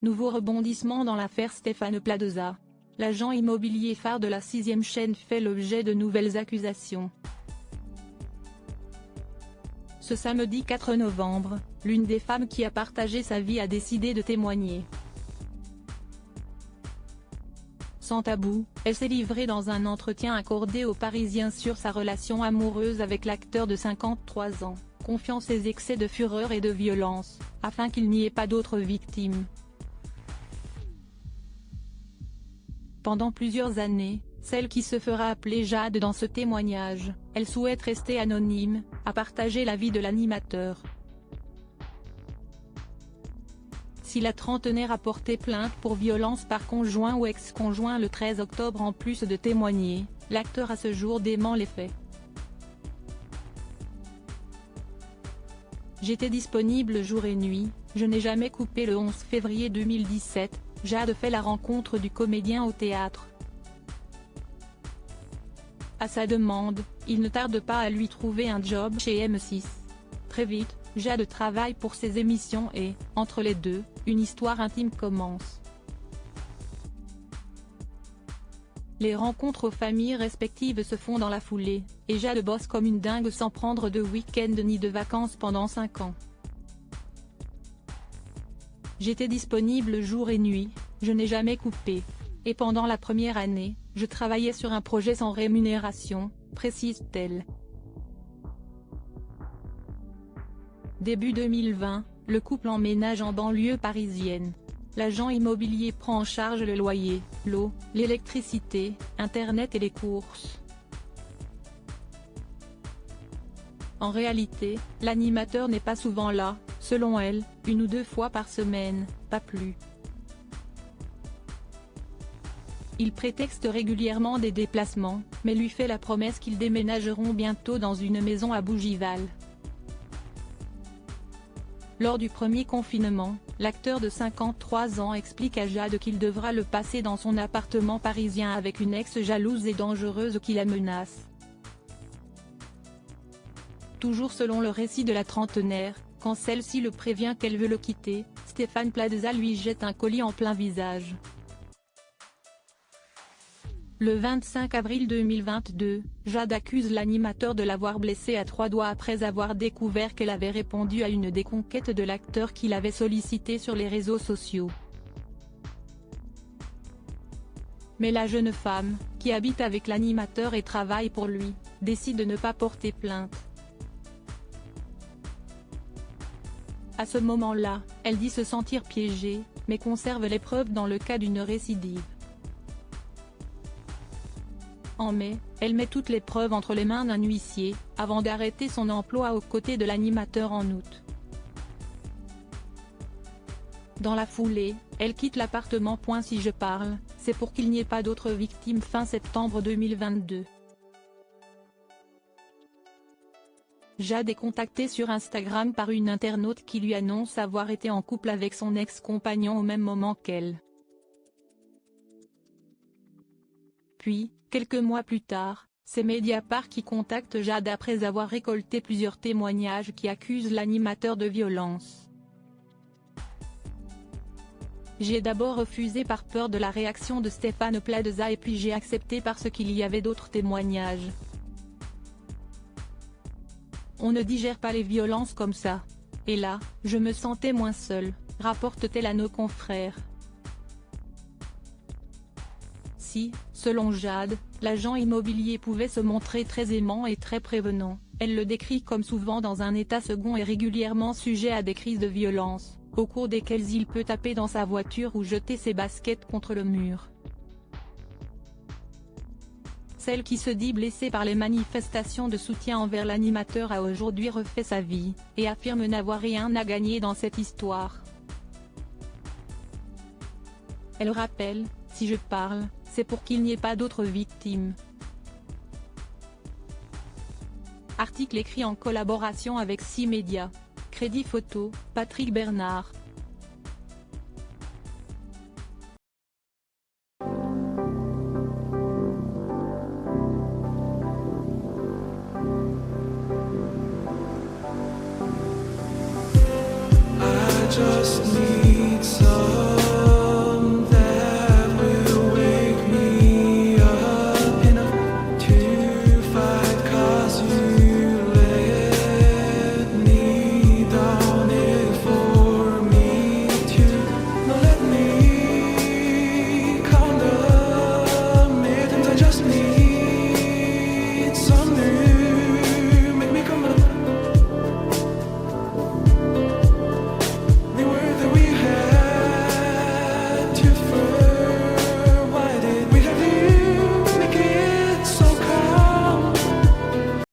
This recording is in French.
Nouveau rebondissement dans l'affaire Stéphane Plaza. L'agent immobilier phare de la 6e chaîne fait l'objet de nouvelles accusations. Ce samedi 4 novembre, l'une des femmes qui a partagé sa vie a décidé de témoigner. Sans tabou, elle s'est livrée dans un entretien accordé aux Parisiens sur sa relation amoureuse avec l'acteur de 53 ans, confiant ses excès de fureur et de violence, afin qu'il n'y ait pas d'autres victimes. Pendant plusieurs années, celle qui se fera appeler Jade dans ce témoignage, elle souhaite rester anonyme, a partagé la vie de l'animateur. Si la trentenaire a porté plainte pour violence par conjoint ou ex-conjoint le 13 octobre en plus de témoigner, l'acteur à ce jour dément les faits. J'étais disponible jour et nuit, je n'ai jamais coupé. Le 11 février 2017, Jade fait la rencontre du comédien au théâtre. À sa demande, il ne tarde pas à lui trouver un job chez M6. Très vite, Jade travaille pour ses émissions et, entre les deux, une histoire intime commence. Les rencontres aux familles respectives se font dans la foulée, et Jade bosse comme une dingue sans prendre de week-end ni de vacances pendant 5 ans. J'étais disponible jour et nuit, je n'ai jamais coupé. Et pendant la première année, je travaillais sur un projet sans rémunération, précise-t-elle. Début 2020, le couple emménage en banlieue parisienne. L'agent immobilier prend en charge le loyer, l'eau, l'électricité, Internet et les courses. En réalité, l'animateur n'est pas souvent là, selon elle, 1 ou 2 fois par semaine, pas plus. Il prétexte régulièrement des déplacements, mais lui fait la promesse qu'ils déménageront bientôt dans une maison à Bougival. Lors du premier confinement, l'acteur de 53 ans explique à Jade qu'il devra le passer dans son appartement parisien avec une ex jalouse et dangereuse qui la menace. Toujours selon le récit de la trentenaire, quand celle-ci le prévient qu'elle veut le quitter, Stéphane Plaza lui jette un colis en plein visage. Le 25 avril 2022, Jade accuse l'animateur de l'avoir blessée à 3 doigts après avoir découvert qu'elle avait répondu à une des conquêtes de l'acteur qui l'avait sollicité sur les réseaux sociaux. Mais la jeune femme, qui habite avec l'animateur et travaille pour lui, décide de ne pas porter plainte. À ce moment-là, elle dit se sentir piégée, mais conserve les preuves dans le cas d'une récidive. En mai, elle met toutes les preuves entre les mains d'un huissier, avant d'arrêter son emploi aux côtés de l'animateur en août. Dans la foulée, elle quitte l'appartement. Si je parle, c'est pour qu'il n'y ait pas d'autres victimes. Fin septembre 2022. Jade est contactée sur Instagram par une internaute qui lui annonce avoir été en couple avec son ex-compagnon au même moment qu'elle. Puis, quelques mois plus tard, c'est Mediapart qui contacte Jade après avoir récolté plusieurs témoignages qui accusent l'animateur de violence. J'ai d'abord refusé par peur de la réaction de Stéphane Plaza et puis j'ai accepté parce qu'il y avait d'autres témoignages. On ne digère pas les violences comme ça. Et là, je me sentais moins seule, rapporte-t-elle à nos confrères. Si, selon Jade, l'agent immobilier pouvait se montrer très aimant et très prévenant, elle le décrit comme souvent dans un état second et régulièrement sujet à des crises de violence, au cours desquelles il peut taper dans sa voiture ou jeter ses baskets contre le mur. Celle qui se dit blessée par les manifestations de soutien envers l'animateur a aujourd'hui refait sa vie, et affirme n'avoir rien à gagner dans cette histoire. Elle rappelle, si je parle, c'est pour qu'il n'y ait pas d'autres victimes. Article écrit en collaboration avec 6 médias. Crédit photo, Patrick Bernard. Just need